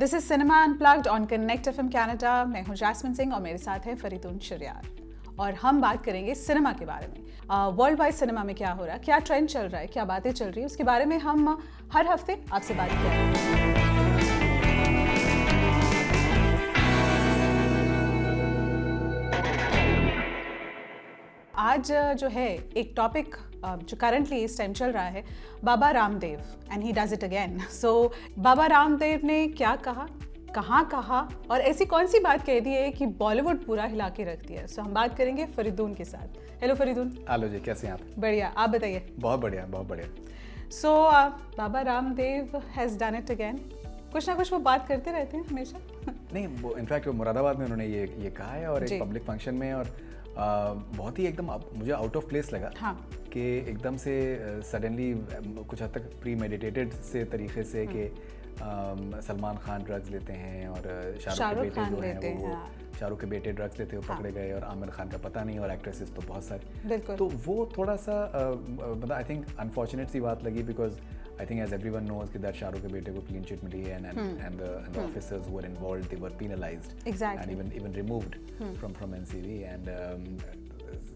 This is cinema unplugged on connect FM Canada. मैं हूं jasmine Singh और मेरे साथ हैं फरीदुन शरियार और हम बात करेंगे सिनेमा के बारे में। वर्ल्ड वाइड सिनेमा में क्या हो रहा है, क्या ट्रेंड चल रहा है, क्या बातें चल रही है, उसके बारे में हम हर हफ्ते आपसे बात किया है। आज जो है एक टॉपिक जो करंटली इस टाइम चल रहा है, Baba Ramdev and he does it again. So Baba Ramdev ने क्या कहा, कहाँ कहा और ऐसी कौन सी बात कह दी है कि बॉलीवुड पूरा हिला के रख दिया है। सो हम बात करेंगे फरीदून के साथ। हेलो फरीदून। हेलो जी, कैसे हैं आप? बढ़िया, आप बताइए। बहुत बढ़िया, बहुत बढ़िया। So Baba Ramdev has done it again. कुछ ना कुछ वो बात करते रहते हैं हमेशा। नहीं, वो इनफैक्ट वो मुरादाबाद में उन्होंने ये कहा है और एक पब्लिक फंक्शन में, और बहुत ही एकदम मुझे आउट ऑफ प्लेस लगा। हाँ। कि एकदम से सडनली कुछ हद तक प्री मेडिटेटेड से तरीके से कि सलमान खान ड्रग्स लेते हैं और शाहरुख के बेटे जो हैं वो शाहरुख के बेटे ड्रग्स लेते हुए पकड़े गए और आमिर खान का पता नहीं, और एक्ट्रेसेस तो बहुत सारी। तो वो थोड़ा सा मतलब आई थिंक अनफॉर्चुनेट सी बात लगी, because I think as everyone knows कि that शाहरुख के बेटे को clean sheet मिली है and the officers who were involved, they were penalized and even removed from NCV and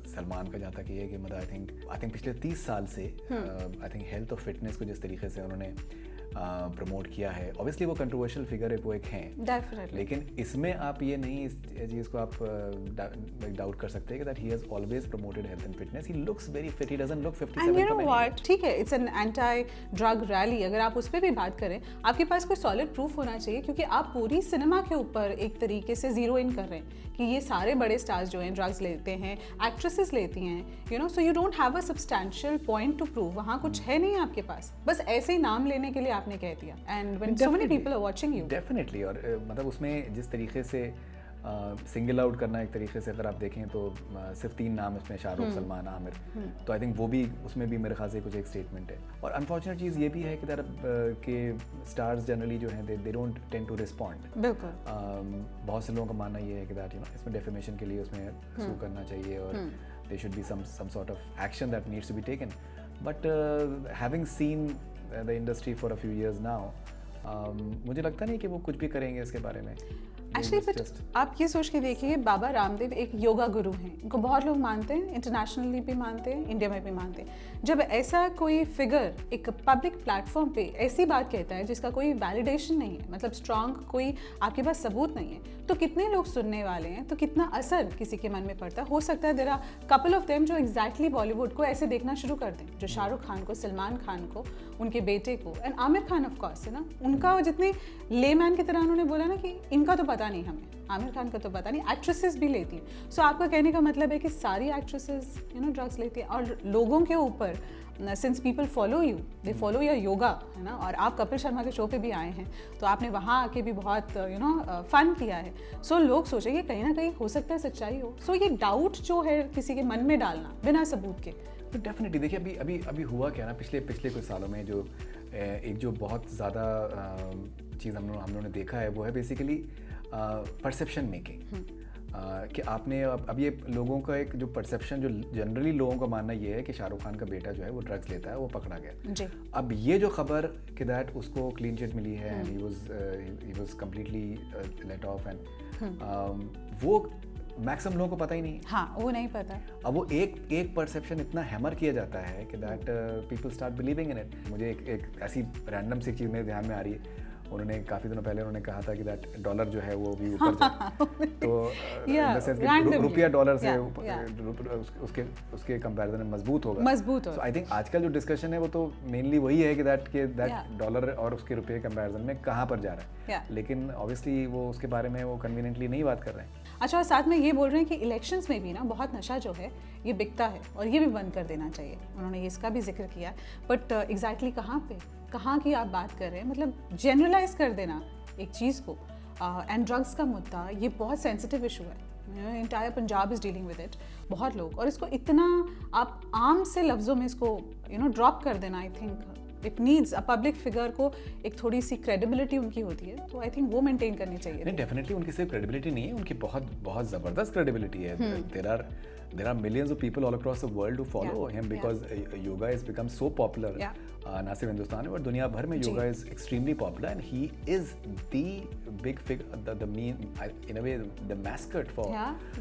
Salman का जहाँ तक ये है कि मतलब I think पिछले 30 साल से I think हेल्थ और फिटनेस को जिस तरीके से उन्होंने प्रमोट किया है, ऑब्वियसली वो कंट्रोवर्शियल फिगर है, वो एक हैं डेफिनेटली, लेकिन इसमें आप ये नहीं, इस चीज़ को आप डाउट कर सकते हैं कि that he has always promoted health and fitness. He looks very fit, he doesn't look 57 and you know what, ठीक है, it's an anti drug rally. अगर आप उस पर भी बात करें, आपके पास कोई सॉलिड प्रूफ होना चाहिए, क्योंकि आप पूरी सिनेमा के ऊपर एक तरीके से जीरो इन कर रहे हैं कि ये सारे बड़े स्टार्स जो हैं ड्रग्स लेते हैं, एक्ट्रेसेस लेती हैं, you know, so you don't have a substantial point two prove. वहाँ कुछ है नहीं आपके पास, बस ऐसे ही नाम लेने के लिए आपने कह दिया। And when so many people are watching you, definitely. और मतलब उसमें जिस तरीके से सिंगल आउट करना, एक तरीके से अगर आप देखें तो सिर्फ 3 नाम इसमें, शाहरुख, सलमान, आमिर, तो आई थिंक वो भी उसमें भी मेरे ख्याल से कुछ एक स्टेटमेंट है। और अनफॉर्चुनेट चीज़ ये भी है कि के स्टार्स जनरली जो हैं they don't tend to respond. बिल्कुल। बहुत से लोगों का मानना ये है कि दैट यू नो इसमें डेफेमेशन के लिए उसमें सू करना चाहिए और there should be some sort of action that needs to be taken. But having seen the industry for a few years now, मुझे लगता नहीं कि वो कुछ भी करेंगे इसके बारे में। एक्चुअली बट आप ये सोच के देखिए, बाबा रामदेव एक योगा गुरु हैं, इनको बहुत लोग मानते हैं, इंटरनेशनली भी मानते हैं, इंडिया में भी मानते हैं। जब ऐसा कोई फिगर एक पब्लिक प्लेटफॉर्म पे ऐसी बात कहता है जिसका कोई वैलिडेशन नहीं है, मतलब स्ट्रॉन्ग कोई आपके पास सबूत नहीं है, तो कितने लोग सुनने वाले हैं, तो कितना असर किसी के मन में पड़ता है। हो सकता है there are couple of them जो एग्जैक्टली बॉलीवुड को ऐसे देखना शुरू कर दें, जो शाहरुख खान को, सलमान खान को, उनके बेटे को, and Aamir Khan of course है ना, उनका जितने लेमैन की तरह उन्होंने बोला ना कि इनका तो पता नहीं हमें, आमिर खान का तो पता नहीं, एक्ट्रेसेस भी लेती हैं। सो आपका कहने का मतलब है कि सारी एक्ट्रेसेस यू नो ड्रग्स लेती हैं, और लोगों के ऊपर since people follow you, they follow your yoga, है ना, और आप कपिल शर्मा के शो पे भी आए हैं, तो आपने वहाँ आके भी बहुत यू नो फन किया है। सो लोग सोचेंगे कहीं ना कहीं हो सकता है सच्चाई हो। सो ये डाउट जो है किसी के मन में डालना बिना सबूत के, तो डेफिनेटली देखिए अभी हुआ क्या ना, पिछले कुछ सालों में जो एक जो बहुत ज़्यादा चीज़ हम लोगों ने देखा है, वो है बेसिकली परसेप्शन मेकिंग। कि आपने अब ये लोगों का एक जो परसेप्शन, जो जनरली लोगों का मानना ये है कि शाहरुख खान का बेटा जो है वो ड्रग्स लेता है, वो पकड़ा गया जी। अब ये जो खबर कि दैट उसको क्लीन चिट मिली है and he was completely let off, and वो मैक्सिमम लोगों को पता ही नहीं। हाँ, वो नहीं पता। अब वो एक परसेप्शन इतना हैमर किया जाता है कि that people start believing in it. मुझे एक ऐसी रैंडम सी चीज़ मेरे ध्यान में आ रही है, उन्होंने काफ़ी दिनों पहले उन्होंने कहा था कि दैट डॉलर जो है वो भी ऊपर जाए, तो रुपया डॉलर से उसके कंपैरिजन में मजबूत होगा। So आई थिंक आजकल जो डिस्कशन है वो तो मेनली वही है कि दैट डॉलर और उसके रुपये कंपैरिजन में कहाँ पर जा रहा है, लेकिन ऑब्वियसली वो उसके बारे में वो कन्वीनियंटली नहीं बात कर रहे हैं। अच्छा, और साथ में ये बोल रहे हैं कि इलेक्शंस में भी ना बहुत नशा जो है ये बिकता है और ये भी बंद कर देना चाहिए। उन्होंने इसका भी जिक्र किया, बट एग्जैक्टली कहाँ की आप बात कर रहे हैं, मतलब जनरलाइज कर देना एक चीज़ को। एंड ड्रग्स का मुद्दा ये बहुत सेंसिटिव इशू है, entire Punjab is dealing with it, बहुत लोग, और इसको इतना आप आम से लफ्ज़ों में इसको यू नो ड्रॉप कर देना, I think it needs a public figure को एक थोड़ी सी क्रेडिबिलिटी उनकी होती है, तो आई थिंक वो मेंटेन करनी चाहिए। नहीं, डेफिनेटली उनकी सिर्फ क्रेडिबिलिटी नहीं है, उनकी बहुत बहुत ज़बरदस्त क्रेडिबिलिटी है। there are millions of people all across the world who follow him because yoga has become so popular. ना सिर्फ हिंदुस्तान में और दुनिया भर में yoga is extremely popular and he is the big figure, the main, in a way, the mascot for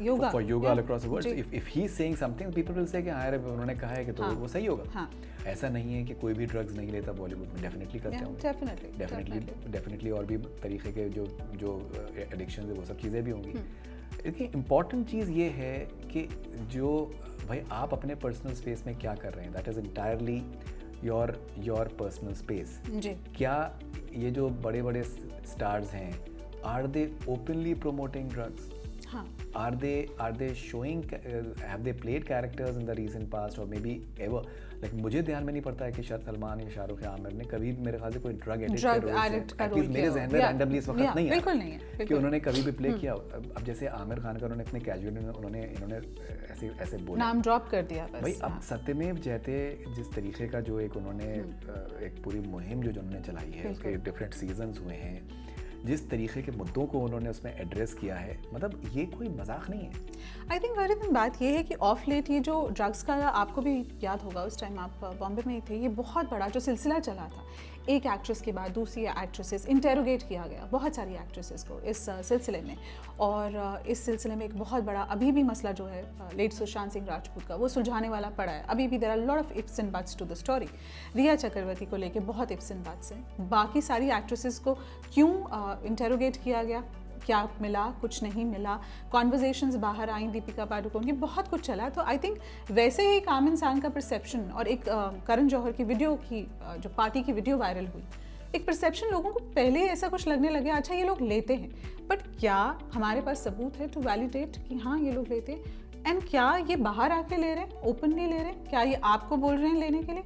yoga all across the world. So if he's saying something, people will say कि हाँ यार उन्होंने कहा है कि तो वो सही होगा। ऐसा नहीं है कि कोई भी ड्रग्स नहीं लेता बॉलीवुड में, डेफिनेटली करते होंगे, डेफिनेटली और भी तरीके के जो एडिक्शन है वो सब चीज़ें भी होंगी। लेकिन इम्पॉर्टेंट चीज़ ये है कि जो भाई आप अपने पर्सनल स्पेस में क्या कर रहे हैं, that is entirely your personal space. क्या ये जो बड़े बड़े स्टार्स हैं, are they openly promoting drugs? Are they showing, have they played characters in the recent past or maybe ever? Like मुझे ध्यान में नहीं पड़ता है कि शायद सलमान या शाहरुख या आमिर ने कभी मेरे ख्याल से कोई ड्रग एडिक्ट का रोल मेरे ज़हन में रैंडमली इस वक्त नहीं है कि उन्होंने कभी भी प्ले किया। अब जैसे आमिर खान का उन्होंने इतने कैजुअली इन्होंने ऐसे बोला, नाम ड्रॉप कर दिया बस। भाई अब सत्यमेव जयते जिस तरीके का जो एक उन्होंने एक पूरी मुहिम जो उन्होंने चलाई है, उसके डिफरेंट सीजन्स हुए हैं, जिस तरीके के मुद्दों को उन्होंने उसमें एड्रेस किया है, मतलब ये कोई मजाक नहीं है। आई थिंक वरीदन बात ये है कि ऑफ लेट ये जो ड्रग्स का, आपको भी याद होगा उस टाइम आप बॉम्बे में ही थे, ये बहुत बड़ा जो सिलसिला चला था, एक एक्ट्रेस के बाद दूसरी एक्ट्रेसेस इंटेरोगेट किया गया, बहुत सारी एक्ट्रेसेस को इस सिलसिले में। और इस सिलसिले में एक बहुत बड़ा अभी भी मसला जो है लेट सुशांत सिंह राजपूत का, वो सुलझाने वाला पड़ा है। अभी भी there are lot of ifs and buts to the story. Rhea Chakraborty को लेके बहुत इफ्स एंड बट्स हैं। बाकी सारी एक्ट्रेसेस को क्यों इंटेरोगेट किया गया, क्या मिला, कुछ नहीं मिला, कॉन्वर्जेशंस बाहर आई दीपिका पादुकोण की, बहुत कुछ चला। तो आई थिंक वैसे ही एक आम इंसान का परसेप्शन और एक करण जौहर की वीडियो की जो पार्टी की वीडियो वायरल हुई, एक परसेप्शन लोगों को पहले ऐसा कुछ लगने लगे, अच्छा ये लोग लेते हैं, बट क्या हमारे पास सबूत है टू वैलिडेट कि हाँ ये लोग लेते हैं? एंड क्या ये बाहर आके ले रहे हैं, ओपनली ले रहे हैं? क्या ये आपको बोल रहे हैं लेने के लिए?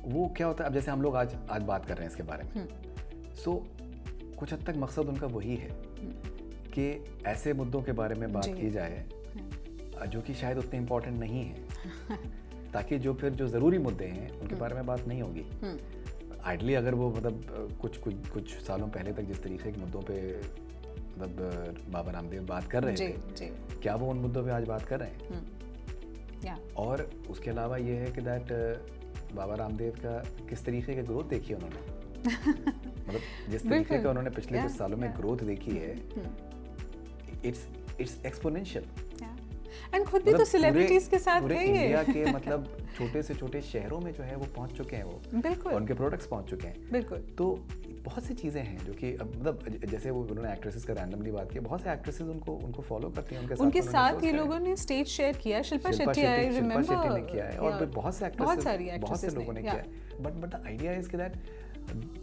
वो क्या होता है, अब जैसे हम लोग आज बात कर रहे हैं इसके बारे में, सो कुछ हद तक मकसद उनका वही है कि ऐसे मुद्दों के बारे में बात की जाए जो कि शायद उतने इम्पोर्टेंट नहीं है, ताकि जो फिर जो ज़रूरी मुद्दे हैं उनके बारे में बात नहीं होगी। आइडली अगर वो मतलब कुछ सालों पहले तक जिस तरीके के मुद्दों पे मतलब बाबा रामदेव बात कर रहे थे, क्या वो उन मुद्दों पे आज बात कर रहे हैं? और उसके अलावा ये है कि दैट बाबा रामदेव का किस तरीके का ग्रोथ देखी है उन्होंने, मतलब जिस तरीके का उन्होंने पिछले कुछ सालों में ग्रोथ देखी है, इट्स एक्सपोनेंशियल। एंड खुद भी तो सेलिब्रिटीज के साथ है ये, इंडिया के मतलब छोटे से छोटे शहरों में जो है वो पहुंच चुके हैं, वो बिल्कुल उनके प्रोडक्ट्स पहुंच चुके हैं। बिल्कुल। तो बहुत सी चीज़ें हैं जो कि मतलब जैसे वो उन्होंने एक्ट्रेसेस का रैंडमली बात की, बहुत से एक्ट्रेसेस उनको फॉलो करती हैं, उनके साथ ये लोगों ने स्टेज शेयर किया, शिल्पा शेट्टी आई रिमेंबर, शिल्पा शेट्टी ने किया है और बहुत से एक्ट्रेसेस, बहुत सारी बहुत से लोगों ने किया है। But the idea is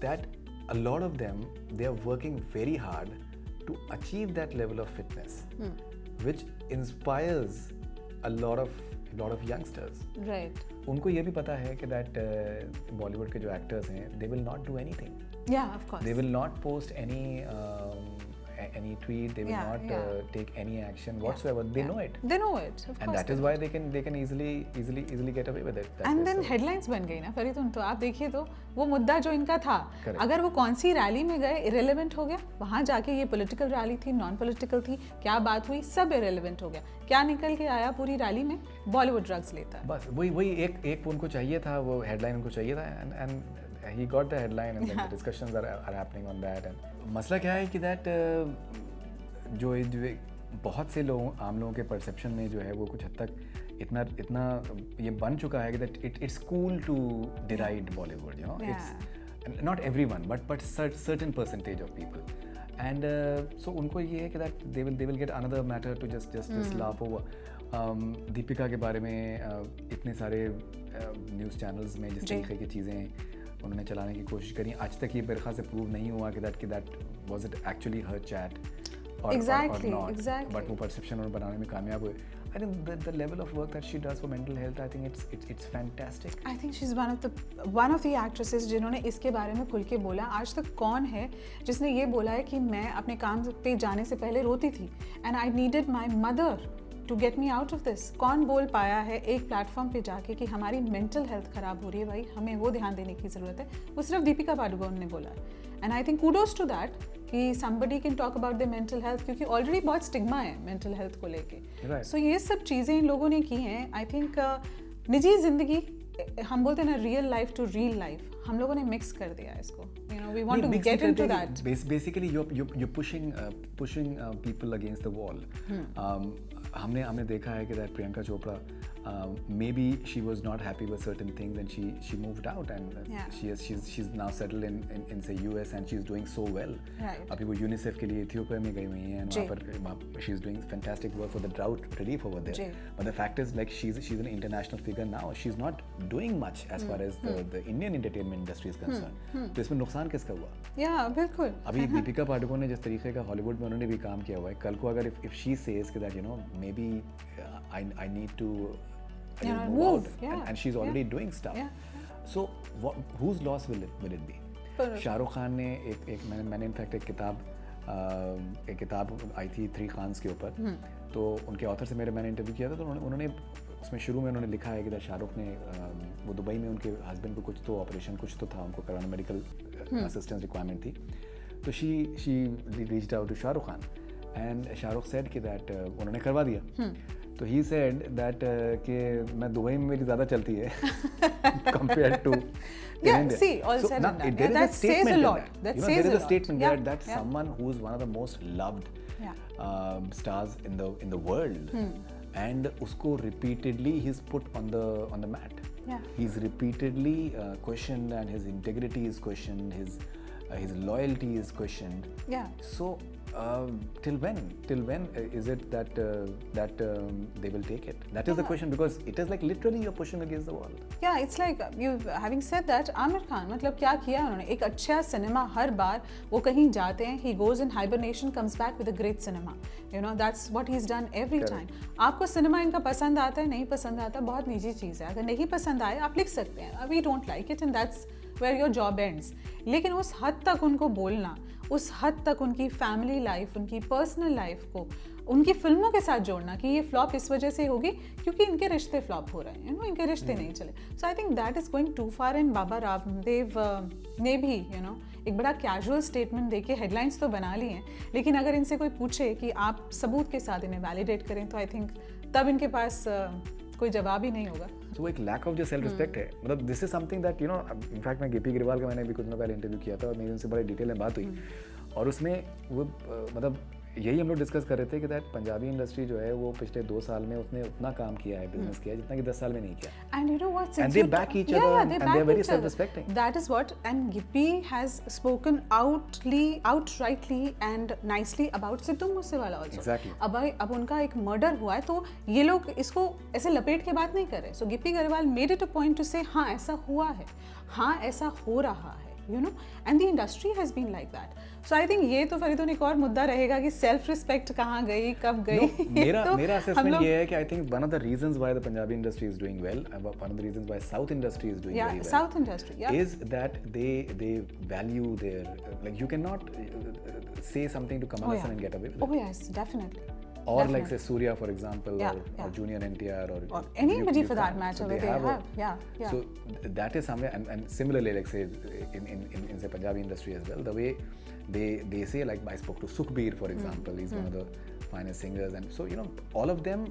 that a lot of them, they are working very hard to achieve that level of fitness, which inspires a lot of youngsters. Right. उनको ये भी पता है कि that बॉलीवुड के जो एक्टर्स हैं, they will not do anything. Yeah, of course. They will not post any tweet. They will not take any action whatsoever. They know it. They know it. Of and course that is why they can easily get away with it. And then headlines बन गई ना फरीदुन, तो आप देखिए तो वो मुद्दा जो इनका था, अगर वो कौन सी रैली में गए इरेलेवेंट हो गया, वहाँ जाके ये पॉलिटिकल रैली थी, नॉन पॉलिटिकल थी, क्या बात हुई, सब इरेलेवेंट हो गया। क्या निकल के आया पूरी रैली में? बॉलीवुड ड्रग्स लेता है। बस वही एक उनको चाहिए था, वो हेडलाइन उनको चाहिए था, and he got the headline and then the discussions are happening on that. And मसला क्या है कि that जो बहुत से लोगों, आम लोगों के परसेप्शन में जो है वो कुछ हद तक इतना ये बन चुका है कि that it's cool to deride Bollywood, you know. It's not everyone but certain percentage of people. And so उनको ये है कि that they will get another matter to just laugh over. Deepika के बारे में इतने सारे न्यूज़ चैनल्स में जिस तरीके की चीज़ें उन्होंने चलाने की कोशिश करी, आज तक ये मेरे ख्याल से प्रूव नहीं हुआ कि that was it actually her chat or not. But वो परसेप्शन उन्होंने बनाने में कामयाब हुए। I think the level of work that she does for mental health, I think it's fantastic. I think she's one of the actresses जिन्होंने इसके बारे में खुल के बोला। आज तक कौन है जिसने ये बोला है कि मैं अपने काम पे जाने से पहले रोती थी and I needed my mother to get me out of this? कौन बोल पाया है एक प्लेटफॉर्म पे जाके कि हमारी मेंटल हेल्थ खराब हो रही है भाई, हमें वो ध्यान देने की ज़रूरत है? वो सिर्फ दीपिका पादुकोण ने बोला है। And I think kudos to that कि somebody can talk about their mental health, क्योंकि ऑलरेडी बहुत स्टिग्मा है मेंटल हेल्थ को लेके। सो ये सब चीज़ें इन लोगों ने की हैं। आई थिंक निजी जिंदगी, हम बोलते हैं ना real life to real life, हम लोगों ने मिक्स कर दिया इसको। You know we want to get into that. Basically you're pushing people against the wall. हमने देखा है कि that Priyanka Chopra maybe she was not happy with certain things and she moved out and she's now settled in say US and she's doing so well. अभी वो UNICEF के लिए Ethiopia में गई हुई हैं, वहाँ पर she's doing fantastic work for the drought relief over there. But the fact is like she's an international figure now. She's not doing much as far as the Indian entertainment industry is concerned. तो इसमें नुकसान किसका हुआ? बिल्कुल। अभी दीपिका पादुकोण ने जिस तरीके का हॉलीवुड में उन्होंने भी काम किया हुआ है, कल को अगर if she says that you know maybe I need to move out, and she's already doing stuff. So whose loss will it be? Shahrukh Khan ने एक मैंने इनफैक्ट एक किताब आई थी 3 खान्स के ऊपर, तो उनके ऑथर से मैंने इंटरव्यू किया था, तो उन्होंने उसमें शुरू में उन्होंने लिखा है कि शाहरुख ने वो दुबई में उनके हस्बैंड को कुछ तो ऑपरेशन कुछ तो था, उनको कराना, मेडिकल असिस्टेंस रिक्वायरमेंट थी, तो she reached out to Shahrukh Khan and Shahrukh said कि दैट उन्होंने करवा दिया। तो ही सेड दैट कि मैं दुबई में मेरी ज़्यादा चलती है compared to India. See, all so said now, and done. there is a says a lot. That there is a statement there that someone who is one of the most loved stars in the world, and usko repeatedly he's put on the mat. He's repeatedly questioned, and his integrity is questioned, his loyalty is questioned. So till when is it that they will take it? That is the question, because it is like literally you're pushing against the wall. It's like you having said that, Aamir Khan मतलब क्या किया उन्होंने? एक अच्छा cinema, हर बार वो कहीं जाते हैं, he goes in hibernation, comes back with a great cinema. You know, that's what he's done every time. आपको सिनेमा इनका पसंद आता है, नहीं पसंद आता, बहुत निजी चीज़ है। अगर नहीं पसंद आए आप लिख सकते हैं we don't like it, and that's where your job ends. लेकिन उस हद तक उनको बोलना, उस हद तक उनकी फैमिली लाइफ, उनकी पर्सनल लाइफ को उनकी फिल्मों के साथ जोड़ना कि ये फ्लॉप इस वजह से होगी क्योंकि इनके रिश्ते फ्लॉप हो रहे हैं, यू नो, इनके रिश्ते नहीं चले। So I think that is going too far. And Baba Ramdev ने भी एक बड़ा कैजुअल स्टेटमेंट देके हेडलाइंस तो बना ली हैं, लेकिन अगर इनसे कोई पूछे कि आप सबूत के साथ इन्हें वैलिडेट करें, तो आई थिंक तब इनके पास कोई जवाब ही नहीं होगा। तो वो एक लैक ऑफ जो सेल्फ रिस्पेक्ट है, मतलब this is something that you no, in fact मैं गिप्पी ग्रेवाल का मैंने भी कुछ दिनों पहले इंटरव्यू किया था और मेरी उनसे बड़ी डिटेल में बात हुई, और उसमें वो मतलब यही हम लोग डिस्कस कर रहे थे कि दैट पंजाबी इंडस्ट्री जो है वो पिछले 2 साल में उसने उतना काम किया है, बिजनेस किया है, जितना कि 10 साल में नहीं किया। And you know what? And they back each other, and they are very self-respecting. That is what, and Gippy has spoken outrightly and nicely about Sidhu Moosewala also. Exactly. अब उनका एक मर्डर हुआ है, तो ये लोग इसको ऐसे लपेट के बात नहीं कर रहे। So Gippy Grewal made it a point to say हाँ ऐसा हुआ है, हाँ ऐसा हो रहा है, you know, and the industry has been like that. So I think ये तो फरीदुन एक और मुद्दा रहेगा कि सेल्फ रिस्पेक्ट कहाँ गई, कब गई। मेरा असेसमेंट ये है कि I think one of the reasons why the Punjabi industry is doing well, one of the reasons why south industry is doing very well, south industry is that they value their like you cannot say something to Kamal Hassan and get away with it. Oh yes, definitely. Or like say Surya for example, or Junior NTR, or anybody for that matter, so they have. So that is somewhere, and similarly like say in say Punjabi industry as well, the way they say, like I spoke to Sukhbir for example, he's one of the finest singers, and so you know all of them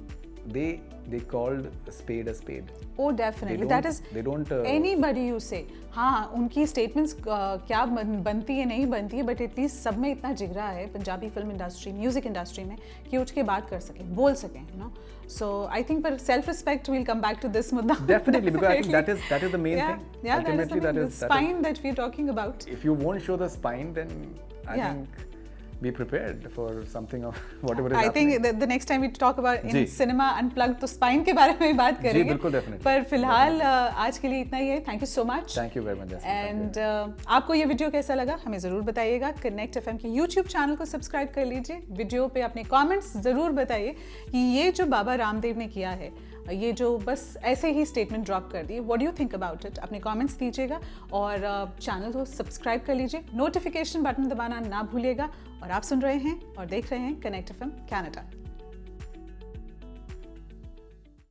they called a spade a spade. Oh definitely, that is they don't anybody you say, हाँ उनकी statements क्या बनती है नहीं बनती है, but at least सब में इतना जिगरा है Punjabi film industry, music industry में, कि उठ के बात कर सकें, बोल सकें, you know. So I think पर self respect will come back to this मुद्दा। Definitely, because I think that is the main thing. Yeah, ultimately that is the spine that we're talking about. If you won't show the spine, then I think be prepared for something of whatever is happening. I think the next time we talk about in cinema unplugged, तो spine के बारे में बात करेंगे। जी बिल्कुल, definitely. पर फिलहाल आज के लिए इतना ही है। Thank you so much. Thank you very much. And आपको ये वीडियो कैसा लगा हमें ज़रूर बताइएगा। कनेक्ट FM के YouTube चैनल को सब्सक्राइब कर लीजिए। वीडियो पे अपने कमेंट्स ज़रूर बताइए कि ये जो बाबा रामदेव ने किया है, ये जो बस ऐसे ही स्टेटमेंट ड्रॉप कर दी, what do you think about it, अपने कमेंट्स दीजिएगा, और चैनल को सब्सक्राइब कर लीजिए, नोटिफिकेशन बटन दबाना ना भूलिएगा। और आप सुन रहे हैं और देख रहे हैं कनेक्ट FM कनाडा।